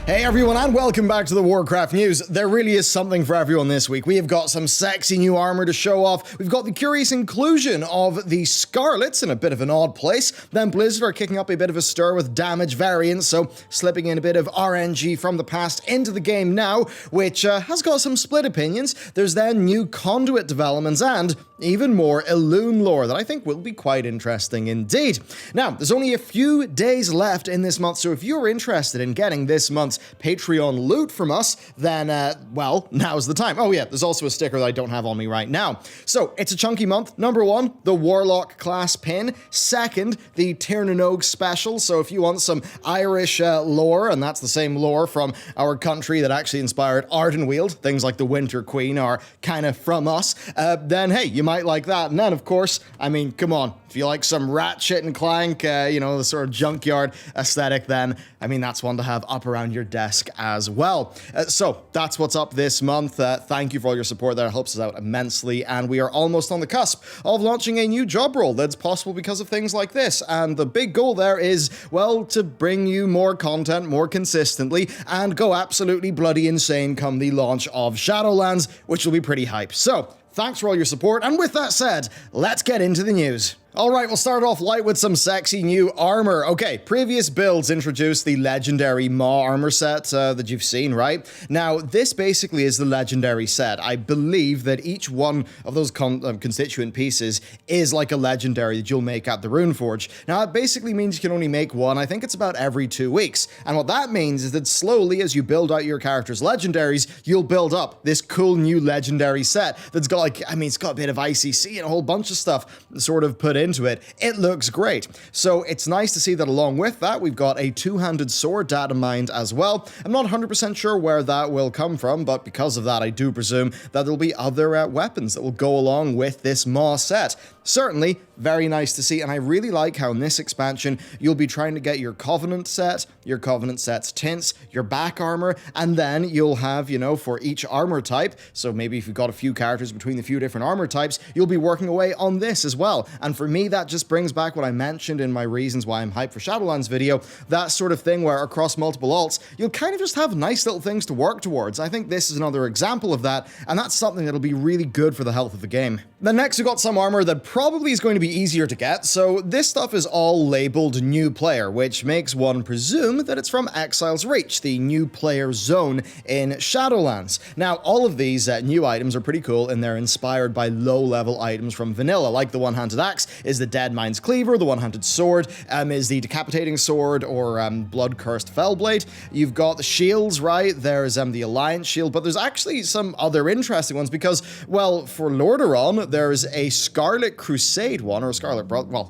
Hey everyone, and welcome back to the Warcraft news. There really is something for everyone this week. We have got some sexy new armor to show off. We've got the curious inclusion of the Scarletts in a bit of an odd place. Then Blizzard are kicking up a bit of a stir with damage variants, so slipping in a bit of RNG from the past into the game now, which has got some split opinions. There's then new conduit developments and even more Elune lore that I think will be quite interesting indeed. Now, there's only a few days left in this month, so if you're interested in getting this month's Patreon loot from us, then, well, now's the time. Oh yeah, there's also a sticker that I don't have on me right now. So, it's a chunky month. Number one, the Warlock class pin. Second, the Tirnanog special. So if you want some Irish lore, and that's the same lore from our country that actually inspired Ardenweald, things like the Winter Queen are kind of from us, then hey, you might like that. And then, of course, I mean, come on, if you like some Ratchet and Clank, you know, the sort of junkyard aesthetic, then, I mean, that's one to have up around your desk as well. So, that's what's up this month. Thank you for all your support there. It helps us out immensely, and we are almost on the cusp of launching a new job role that's possible because of things like this. And the big goal there is, well, to bring you more content more consistently and go absolutely bloody insane come the launch of Shadowlands, which will be pretty hype. So, thanks for all your support, and with that said, let's get into the news. Alright, we'll start off light with some sexy new armor. Okay, previous builds introduced the legendary Maw armor set that you've seen, right? Now, this basically is the legendary set. I believe that each one of those constituent pieces is like a legendary that you'll make at the Runeforge. Now, that basically means you can only make one. I think it's about every 2 weeks. And what that means is that slowly, as you build out your character's legendaries, you'll build up this cool new legendary set that's got like, I mean, it's got a bit of ICC and a whole bunch of stuff sort of put into it. It looks great. So it's nice to see that along with that, we've got a two-handed sword data mined as well. I'm not 100% sure where that will come from, but because of that, I do presume that there'll be other weapons that will go along with this Maw set. Certainly, very nice to see, and I really like how in this expansion, you'll be trying to get your Covenant set, your Covenant set's tints, your back armor, and then you'll have, you know, for each armor type, so maybe if you've got a few characters between the few different armor types, you'll be working away on this as well. And for me, that just brings back what I mentioned in my reasons why I'm hyped for Shadowlands video, that sort of thing where across multiple alts, you'll kind of just have nice little things to work towards. I think this is another example of that, and that's something that'll be really good for the health of the game. Then next, we've got some armor that probably is going to be easier to get, so this stuff is all labeled New Player, which makes one presume that it's from Exile's Reach, the new player zone in Shadowlands. Now, all of these new items are pretty cool, and they're inspired by low-level items from vanilla, like the one-handed axe is the Deadmind's Cleaver, the one-handed sword is the Decapitating Sword or Blood-Cursed Fellblade. You've got the shields, right? There's the Alliance Shield, but there's actually some other interesting ones because, well, for Lordaeron, there's a Scarlet Crusade one, or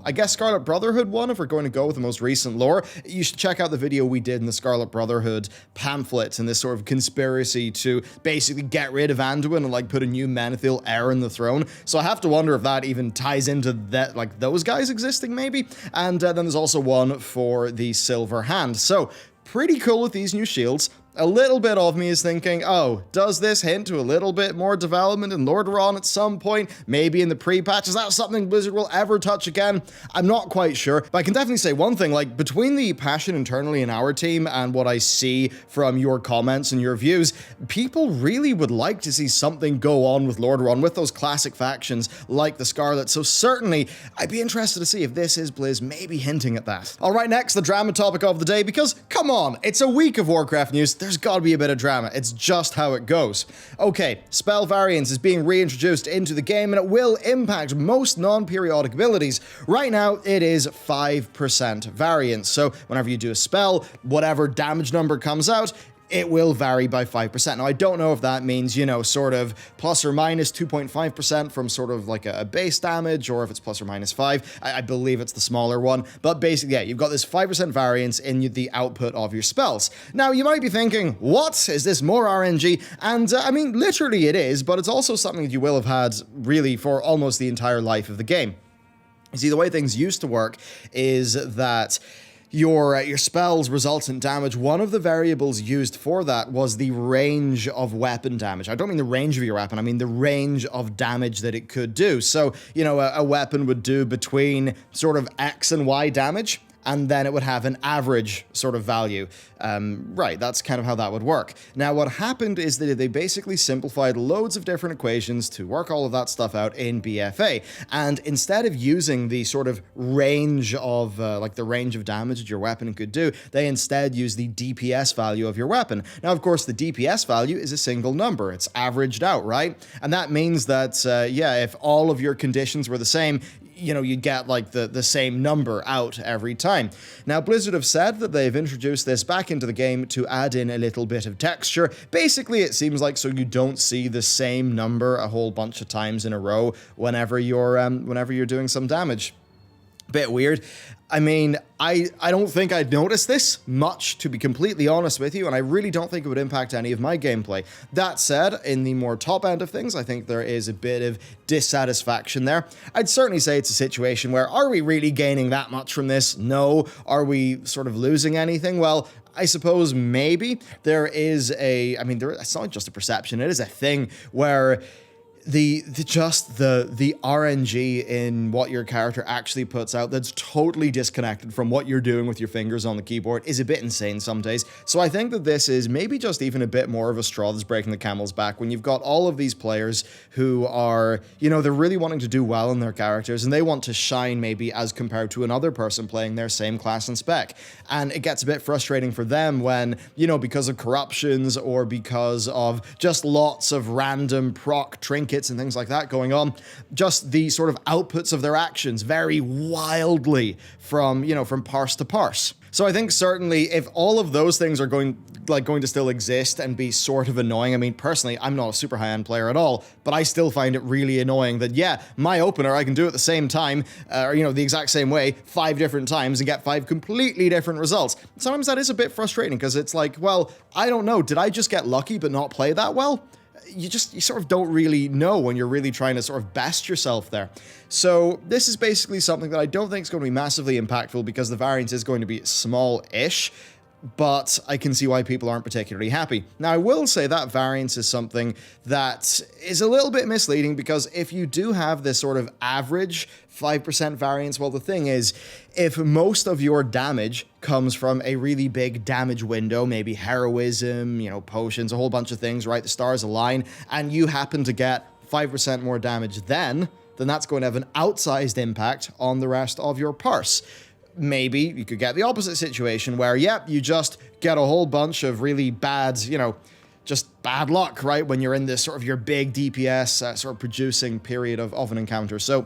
I guess Scarlet Brotherhood one, if we're going to go with the most recent lore. You should check out the video we did in the Scarlet Brotherhood pamphlets and this sort of conspiracy to basically get rid of Anduin and like put a new Menethil heir in the throne. So I have to wonder if that even ties into that, like those guys existing maybe. And then there's also one for the Silver Hand. So pretty cool with these new shields. A little bit of me is thinking, oh, does this hint to a little bit more development in Lordaeron at some point? Maybe in the pre-patch? Is that something Blizzard will ever touch again? I'm not quite sure, but I can definitely say one thing, like, between the passion internally in our team and what I see from your comments and your views, people really would like to see something go on with Lordaeron, with those classic factions like the Scarlet, so certainly, I'd be interested to see if this is Blizz maybe hinting at that. Alright, next, the drama topic of the day, because, come on, it's a week of Warcraft news, there's gotta be a bit of drama. It's just how it goes. Okay, spell variance is being reintroduced into the game and it will impact most non-periodic abilities. Right now, it is 5% variance. So whenever you do a spell, whatever damage number comes out, it will vary by 5%. Now, I don't know if that means, you know, sort of plus or minus 2.5% from sort of like a base damage, or if it's plus or minus 5. I believe it's the smaller one. But basically, yeah, you've got this 5% variance in the output of your spells. Now, you might be thinking, what? Is this more RNG? And, I mean, literally it is, but it's also something that you will have had, really, for almost the entire life of the game. You see, the way things used to work is that your spells resultant damage, one of the variables used for that was the range of weapon damage. I don't mean the range of your weapon, I mean the range of damage that it could do. So, you know, a weapon would do between sort of X and Y damage, and then it would have an average sort of value. Right, that's kind of how that would work. Now, what happened is that they basically simplified loads of different equations to work all of that stuff out in BFA, and instead of using the sort of range of, like the range of damage that your weapon could do, they instead use the DPS value of your weapon. Now, of course, the DPS value is a single number. It's averaged out, right? And that means that, yeah, if all of your conditions were the same, you know, you'd get like the same number out every time. Now, Blizzard have said that they've introduced this back into the game to add in a little bit of texture. Basically, it seems like so you don't see the same number a whole bunch of times in a row whenever you're doing some damage. Bit weird. I mean, I don't think I'd notice this much, to be completely honest with you, and I really don't think it would impact any of my gameplay. That said, in the more top end of things, I think there is a bit of dissatisfaction there. I'd certainly say it's a situation where, are we really gaining that much from this? No. Are we sort of losing anything? Well, I suppose maybe there is it's not just a perception, it is a thing where the RNG in what your character actually puts out that's totally disconnected from what you're doing with your fingers on the keyboard is a bit insane some days. So I think that this is maybe just even a bit more of a straw that's breaking the camel's back when you've got all of these players who are, you know, they're really wanting to do well in their characters and they want to shine maybe as compared to another person playing their same class and spec. And it gets a bit frustrating for them when, you know, because of corruptions or because of just lots of random proc trinkets and things like that going on, just the sort of outputs of their actions vary wildly from, you know, from parse to parse. So I think certainly if all of those things are going to still exist and be sort of annoying, I mean, personally, I'm not a super high-end player at all, but I still find it really annoying that, yeah, my opener, I can do it at the same time, or, you know, the exact same way, 5 different times and get 5 completely different results. Sometimes that is a bit frustrating because it's like, well, I don't know, did I just get lucky but not play that well? You sort of don't really know when you're really trying to sort of best yourself there. So this is basically something that I don't think is going to be massively impactful because the variance is going to be small-ish, but I can see why people aren't particularly happy. Now, I will say that variance is something that is a little bit misleading because if you do have this sort of average 5% variance, well, the thing is, if most of your damage comes from a really big damage window, maybe heroism, you know, potions, a whole bunch of things, right? The stars align, and you happen to get 5% more damage then that's going to have an outsized impact on the rest of your parse. Maybe you could get the opposite situation where, yep, you just get a whole bunch of really bad, you know, just bad luck, right? When you're in this sort of your big DPS sort of producing period of an encounter. So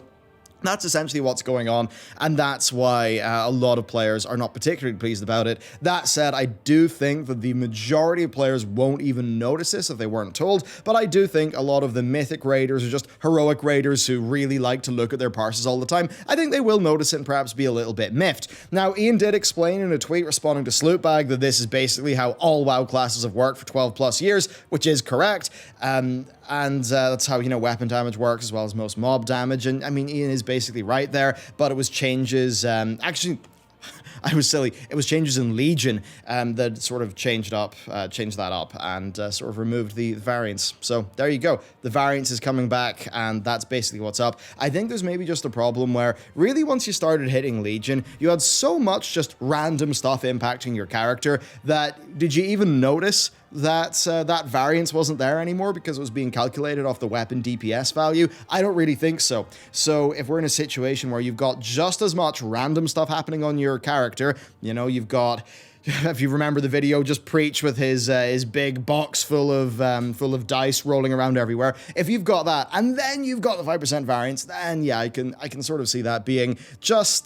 that's essentially what's going on, and that's why a lot of players are not particularly pleased about it. That said, I do think that the majority of players won't even notice this if they weren't told, but I do think a lot of the mythic raiders or just heroic raiders who really like to look at their parses all the time, I think they will notice it and perhaps be a little bit miffed. Now, Ian did explain in a tweet responding to Slootbag that this is basically how all WoW classes have worked for 12 plus years, which is correct. And that's how, you know, weapon damage works as well as most mob damage. And I mean, Ian is basically right there, but it was changes, actually, I was silly. It was changes in Legion that sort of changed that up and sort of removed the variance. So there you go. The variance is coming back, and that's basically what's up. I think there's maybe just a problem where really once you started hitting Legion, you had so much just random stuff impacting your character that did you even notice that that variance wasn't there anymore because it was being calculated off the weapon DPS value? I don't really think so. So if we're in a situation where you've got just as much random stuff happening on your character, you know, you've got, if you remember the video, just Preach with his big box full of dice rolling around everywhere. If you've got that, and then you've got the 5% variance, then yeah, I can sort of see that being just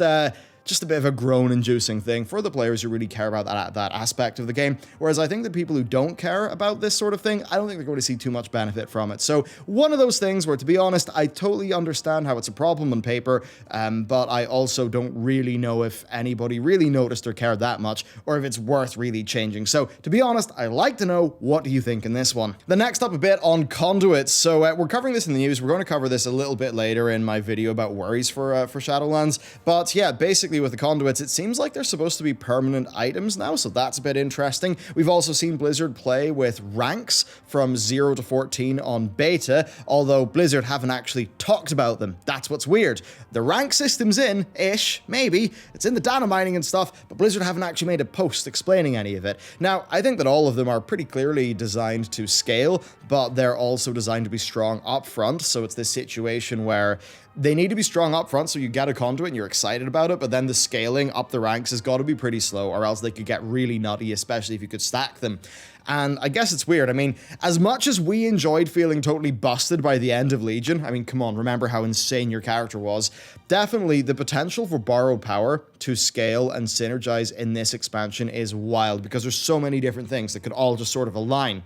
a bit of a groan-inducing thing for the players who really care about that aspect of the game. Whereas I think the people who don't care about this sort of thing, I don't think they're going to see too much benefit from it. So one of those things where, to be honest, I totally understand how it's a problem on paper, but I also don't really know if anybody really noticed or cared that much, or if it's worth really changing. So to be honest, I'd like to know, what do you think in this one? The next up a bit on conduits. So we're covering this in the news. We're going to cover this a little bit later in my video about worries for Shadowlands. But yeah, basically basically with the conduits, it seems like they're supposed to be permanent items now, so that's a bit interesting. We've also seen Blizzard play with ranks from 0 to 14 on beta, although Blizzard haven't actually talked about them. That's what's weird. The rank system's in-ish, maybe. It's in the data mining and stuff, but Blizzard haven't actually made a post explaining any of it. Now, I think that all of them are pretty clearly designed to scale, but they're also designed to be strong up front, so it's this situation where they need to be strong up front so you get a conduit and you're excited about it, but then the scaling up the ranks has got to be pretty slow, or else they could get really nutty, especially if you could stack them. And I guess it's weird. I mean, as much as we enjoyed feeling totally busted by the end of Legion, I mean, come on, remember how insane your character was. Definitely the potential for borrowed power to scale and synergize in this expansion is wild, because there's so many different things that could all just sort of align.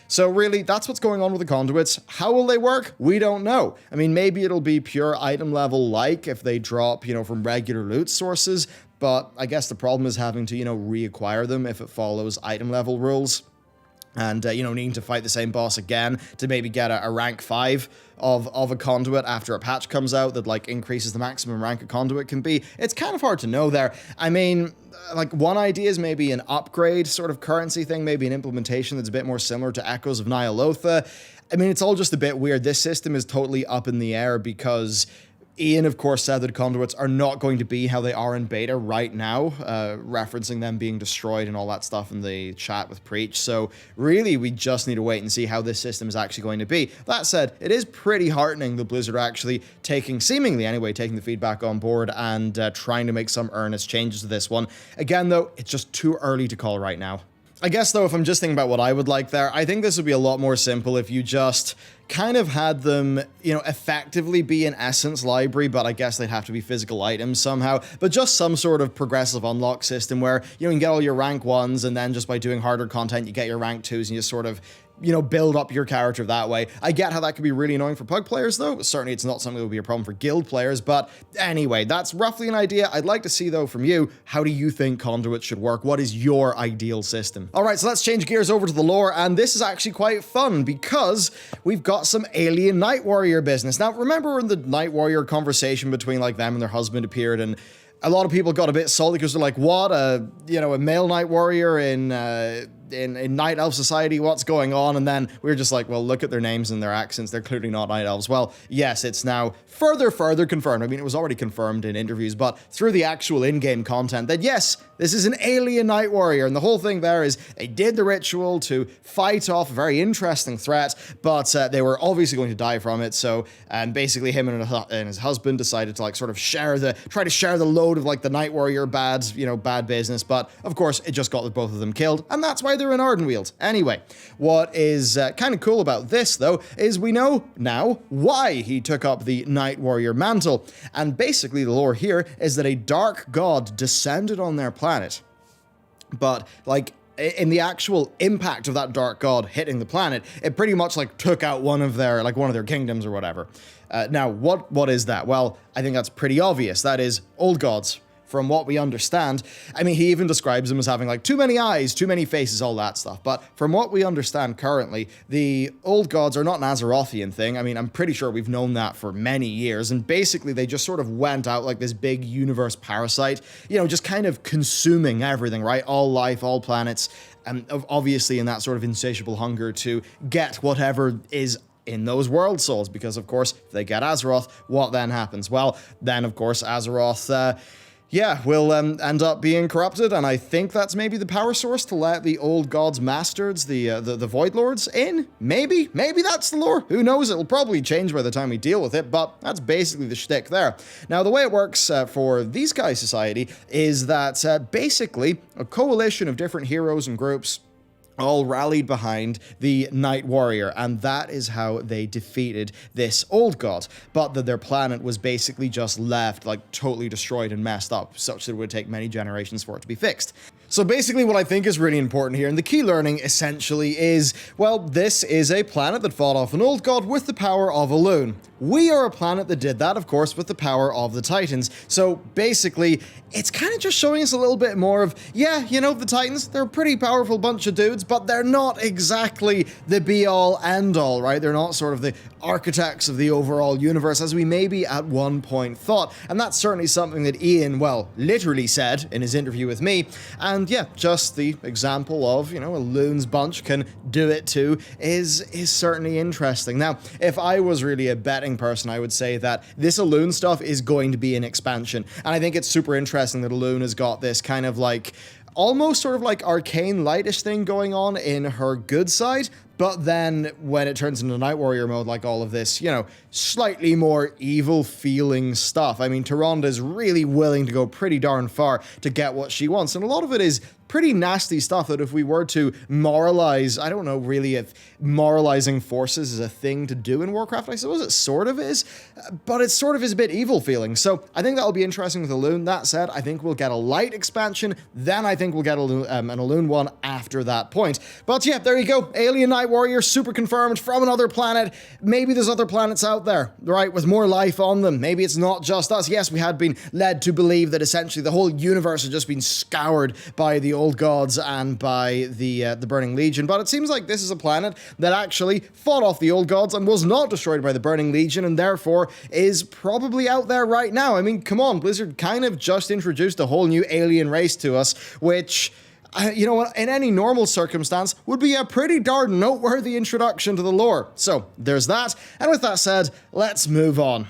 So really, that's what's going on with the conduits. How will they work? We don't know. I mean, maybe it'll be pure item level like if they drop, from regular loot sources, but I guess the problem is having to, reacquire them if it follows item level rules. And, needing to fight the same boss again to maybe get a rank 5 of a conduit after a patch comes out that, increases the maximum rank a conduit can be. It's kind of hard to know there. I mean, one idea is maybe an upgrade sort of currency thing, maybe an implementation that's a bit more similar to Echoes of Nyalotha. I mean, it's all just a bit weird. This system is totally up in the air because Ian, of course, said that conduits are not going to be how they are in beta right now, referencing them being destroyed and all that stuff in the chat with Preach. So really, we just need to wait and see how this system is actually going to be. That said, it is pretty heartening that Blizzard are actually seemingly anyway, taking the feedback on board and trying to make some earnest changes to this one. Again, though, it's just too early to call right now. I guess, though, if I'm just thinking about what I would like there, I think this would be a lot more simple if you just kind of had them, effectively be an Essence library, but I guess they'd have to be physical items somehow, but just some sort of progressive unlock system where, you can get all your rank 1s, and then just by doing harder content, you get your rank 2s, and you sort of, build up your character that way. I get how that could be really annoying for pug players, though. Certainly it's not something that would be a problem for guild players, but anyway, that's roughly an idea. I'd like to see, though, from you, how do you think conduits should work? What is your ideal system? All right, so let's change gears over to the lore, and this is actually quite fun because we've got some alien Night Warrior business. Now, remember when the Night Warrior conversation between, them and their husband appeared, and a lot of people got a bit salty because they're like, what, a male Night Warrior in Night Elf society, what's going on? And then we were just like, well, look at their names and their accents, they're clearly not Night Elves. Well, yes, it's now further confirmed. I mean, it was already confirmed in interviews, but through the actual in-game content that yes, this is an alien Night Warrior, and the whole thing there is they did the ritual to fight off a very interesting threat, but they were obviously going to die from it, so basically him and his husband decided to sort of try to share the load of the Night Warrior bad business, but of course it just got both of them killed, and that's why they're in Ardenweald. Anyway, what is kind of cool about this, though, is we know now why he took up the Night Warrior mantle, and basically the lore here is that a dark god descended on their planet, but in the actual impact of that dark god hitting the planet, it pretty much took out one of their kingdoms or whatever. Now, what is that? Well, I think that's pretty obvious. That is old gods. From what we understand, I mean, he even describes them as having too many eyes, too many faces, all that stuff. But from what we understand currently, the old gods are not an Azerothian thing. I mean, I'm pretty sure we've known that for many years. And basically, they just sort of went out like this big universe parasite, just kind of consuming everything, right? All life, all planets, and obviously in that sort of insatiable hunger to get whatever is in those world souls. Because, of course, if they get Azeroth, what then happens? Well, then, of course, Azeroth will end up being corrupted, and I think that's maybe the power source to let the old gods bastards, the Void Lords, in? Maybe that's the lore. Who knows? It'll probably change by the time we deal with it, but that's basically the shtick there. Now, the way it works for these guys' society is that basically a coalition of different heroes and groups all rallied behind the Night Warrior, and that is how they defeated this old god, but that their planet was basically just left totally destroyed and messed up, such that it would take many generations for it to be fixed. So basically what I think is really important here, and the key learning essentially is, well, this is a planet that fought off an old god with the power of Elune. We are a planet that did that, of course, with the power of the Titans. So basically, it's kind of just showing us a little bit more of, yeah, you know, the Titans, they're a pretty powerful bunch of dudes, but they're not exactly the be-all, end-all, right? They're not sort of the architects of the overall universe, as we maybe at one point thought. And that's certainly something that Ian, well, literally said in his interview with me. And yeah, just the example of, you know, Elune's bunch can do it too is certainly interesting. Now, if I was really a betting person, I would say that this Elune stuff is going to be an expansion. And I think it's super interesting that Elune has got this kind of like, almost sort of like arcane lightish thing going on in her good side, but then when it turns into Night Warrior mode, like all of this, you know, slightly more evil feeling stuff. I mean, Tyrande really willing to go pretty darn far to get what she wants, and a lot of it is pretty nasty stuff that if we were to moralize, I don't know really if moralizing forces is a thing to do in Warcraft. I suppose it sort of is, but it sort of is a bit evil feeling. So I think that'll be interesting with Elune. That said, I think we'll get a light expansion, then I think we'll get an Elune one after that point. But yeah, there you go. Alien Night Warrior, super confirmed from another planet. Maybe there's other planets out there, right, with more life on them. Maybe it's not just us. Yes, we had been led to believe that essentially the whole universe had just been scoured by the old gods and by the Burning Legion, but it seems like this is a planet that actually fought off the old gods and was not destroyed by the Burning Legion, and therefore is probably out there right now. I mean, come on, Blizzard kind of just introduced a whole new alien race to us, which, you know what, in any normal circumstance would be a pretty darn noteworthy introduction to the lore. So there's that, and with that said, let's move on.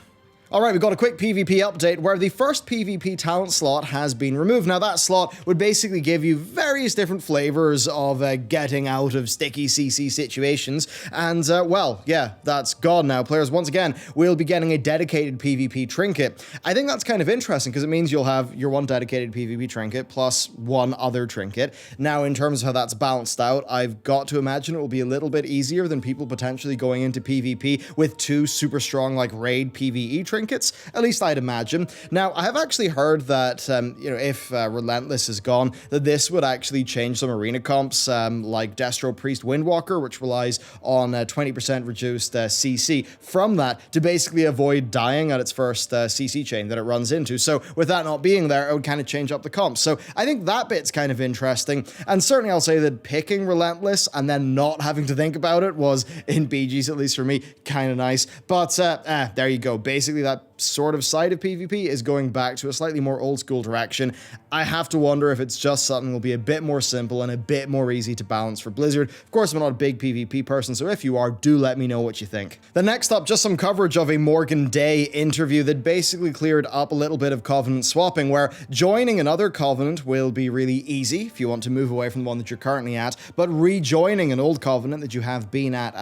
Alright, we've got a quick PvP update where the first PvP talent slot has been removed. Now that slot would basically give you various different flavors of getting out of sticky CC situations, and well, yeah, that's gone now. Players, once again, will be getting a dedicated PvP trinket. I think that's kind of interesting because it means you'll have your one dedicated PvP trinket plus one other trinket. Now, in terms of how that's balanced out, I've got to imagine it will be a little bit easier than people potentially going into PvP with two super strong like raid PvE trinkets. At least I'd imagine. Now, I have actually heard that, you know, if Relentless is gone, that this would actually change some arena comps, like Destro Priest Windwalker, which relies on 20% reduced CC from that to basically avoid dying at its first CC chain that it runs into. So with that not being there, it would kind of change up the comps. So I think that bit's kind of interesting. And certainly I'll say that picking Relentless and then not having to think about it was, in BGs at least for me, kind of nice. But there you go. Basically, that sort of side of PvP is going back to a slightly more old school direction. I have to wonder if it's just something that will be a bit more simple and a bit more easy to balance for Blizzard. Of course, I'm not a big PvP person, so if you are, do let me know what you think. Then next up, just some coverage of a Morgan Day interview that basically cleared up a little bit of Covenant swapping, where joining another Covenant will be really easy if you want to move away from the one that you're currently at, but rejoining an old Covenant that you have been at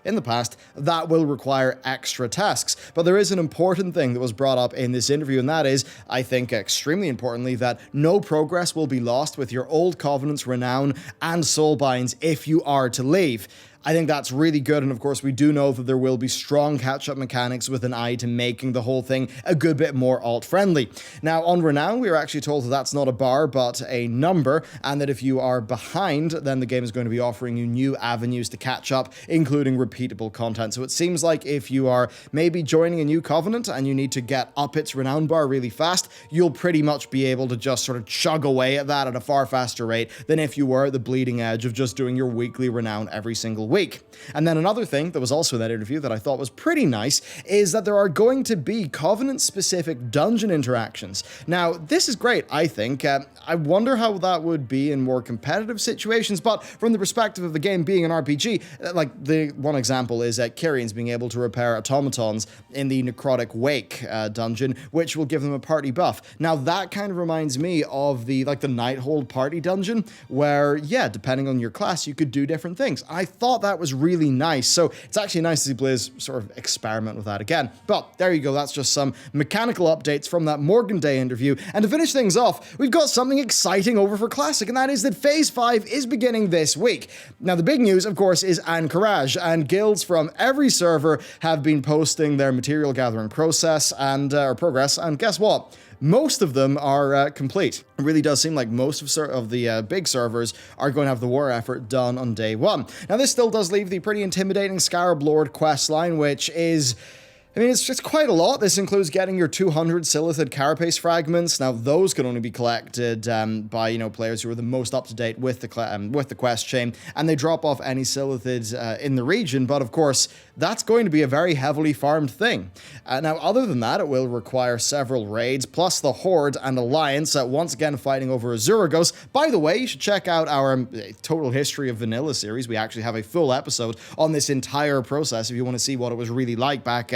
in the past, that will require extra tasks. But there is an important thing that was brought up in this interview, and that is, I think extremely importantly, that no progress will be lost with your old Covenant's renown and soulbinds if you are to leave. I think that's really good, and of course we do know that there will be strong catch-up mechanics with an eye to making the whole thing a good bit more alt-friendly. Now, on Renown, we are actually told that that's not a bar, but a number, and that if you are behind, then the game is going to be offering you new avenues to catch up, including repeatable content. So it seems like if you are maybe joining a new Covenant and you need to get up its Renown bar really fast, you'll pretty much be able to just sort of chug away at that at a far faster rate than if you were at the bleeding edge of just doing your weekly Renown every single week. And then another thing that was also in that interview that I thought was pretty nice is that there are going to be Covenant-specific dungeon interactions. Now, this is great, I think. I wonder how that would be in more competitive situations, but from the perspective of the game being an RPG, like the one example is Kyrians being able to repair automatons in the Necrotic Wake dungeon, which will give them a party buff. Now, that kind of reminds me of the Nighthold party dungeon, where, yeah, depending on your class, you could do different things. I thought that was really nice. So it's actually nice to see Blizz sort of experiment with that again. But there you go. That's just some mechanical updates from that Morgan Day interview. And to finish things off, we've got something exciting over for Classic, and that is that Phase 5 is beginning this week. Now, the big news, of course, is Anchorage, and guilds from every server have been posting their material gathering process and or progress. And guess what? most of them are complete. It really does seem like most of the big servers are going to have the war effort done on day one. Now, this still does leave the pretty intimidating Scarab Lord quest line, which is... I mean, it's quite a lot. This includes getting your 200 Silithid Carapace fragments. Now, those can only be collected by, you know, players who are the most up-to-date with the quest chain, and they drop off any Silithids in the region, but of course, that's going to be a very heavily farmed thing. Now, other than that, it will require several raids, plus the Horde and Alliance, once again fighting over Azuragos. By the way, you should check out our Total History of Vanilla series. We actually have a full episode on this entire process if you want to see what it was really like back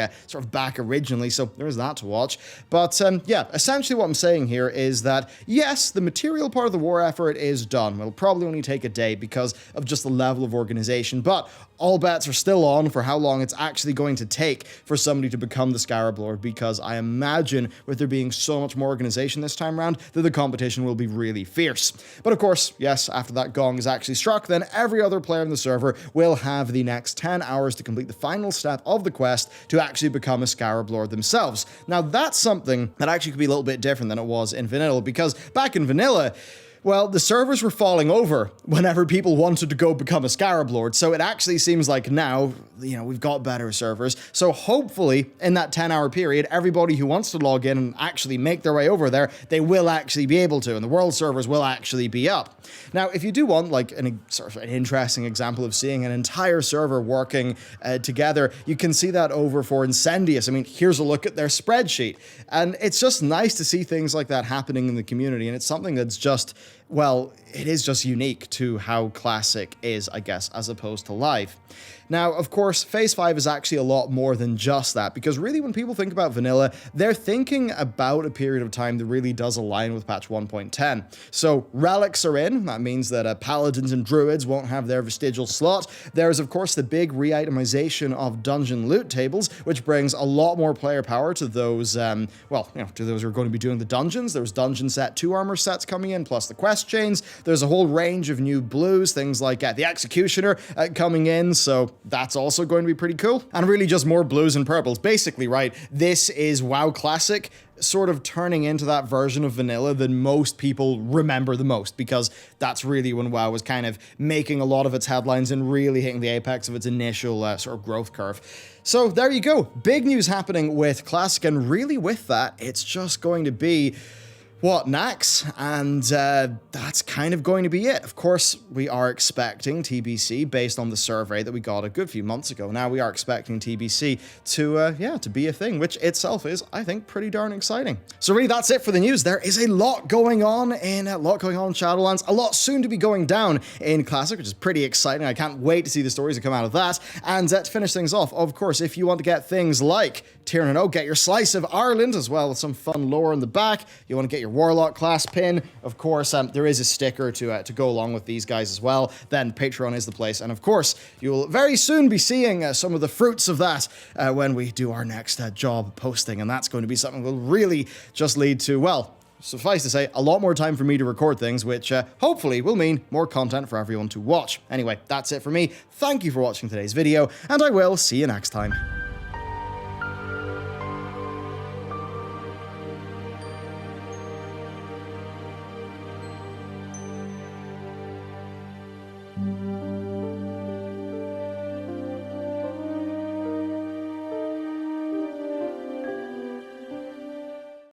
originally, so there is that to watch. But yeah, essentially what I'm saying here is that, yes, the material part of the war effort is done. It'll probably only take a day because of just the level of organization, but all bets are still on for how long it's actually going to take for somebody to become the Scarab Lord, because I imagine with there being so much more organization this time around that the competition will be really fierce. But of course, yes, after that gong is actually struck, then every other player in the server will have the next 10 hours to complete the final step of the quest to actually become a Scarab Lord themselves. Now, that's something that actually could be a little bit different than it was in Vanilla, because back in Vanilla, well, the servers were falling over whenever people wanted to go become a Scarab Lord, so it actually seems like now, you know, we've got better servers, so hopefully in that 10-hour period, everybody who wants to log in and actually make their way over there, they will actually be able to, and the world servers will actually be up. Now, if you do want, like, an interesting example of seeing an entire server working together, you can see that over for Incendious. I mean, here's a look at their spreadsheet, and it's just nice to see things like that happening in the community, and it's something that's just... well, it is just unique to how Classic is, I guess, as opposed to Live. Now, of course, Phase 5 is actually a lot more than just that, because really when people think about Vanilla, they're thinking about a period of time that really does align with patch 1.10. So, relics are in. That means that Paladins and Druids won't have their vestigial slot. There's, of course, the big re-itemization of dungeon loot tables, which brings a lot more player power to those, well, you know, to those who are going to be doing the dungeons. There's Dungeon Set 2 armor sets coming in, plus the quest chains. There's a whole range of new blues, things like the Executioner coming in, so that's also going to be pretty cool. And really just more blues and purples. Basically, right, this is WoW Classic sort of turning into that version of Vanilla that most people remember the most, because that's really when WoW was kind of making a lot of its headlines and really hitting the apex of its initial sort of growth curve. So there you go. Big news happening with Classic, and really with that, it's just going to be... what next? And that's kind of going to be it. Of course, we are expecting TBC based on the survey that we got a good few months ago. Now we are expecting TBC to be a thing, which itself is, I think, pretty darn exciting. So really, that's it for the news. There is a lot going on in Shadowlands, a lot soon to be going down in Classic, which is pretty exciting. I can't wait to see the stories that come out of that. And to finish things off, of course, if you want to get things like Tyranno, get your slice of Ireland as well with some fun lore in the back. You want to get your Warlock class pin, of course, there is a sticker to go along with these guys as well. Then Patreon is the place, and of course, you'll very soon be seeing some of the fruits of that when we do our next job posting, and that's going to be something that will really just lead to, well, suffice to say, a lot more time for me to record things, which hopefully will mean more content for everyone to watch. Anyway, that's it for me. Thank you for watching today's video, and I will see you next time.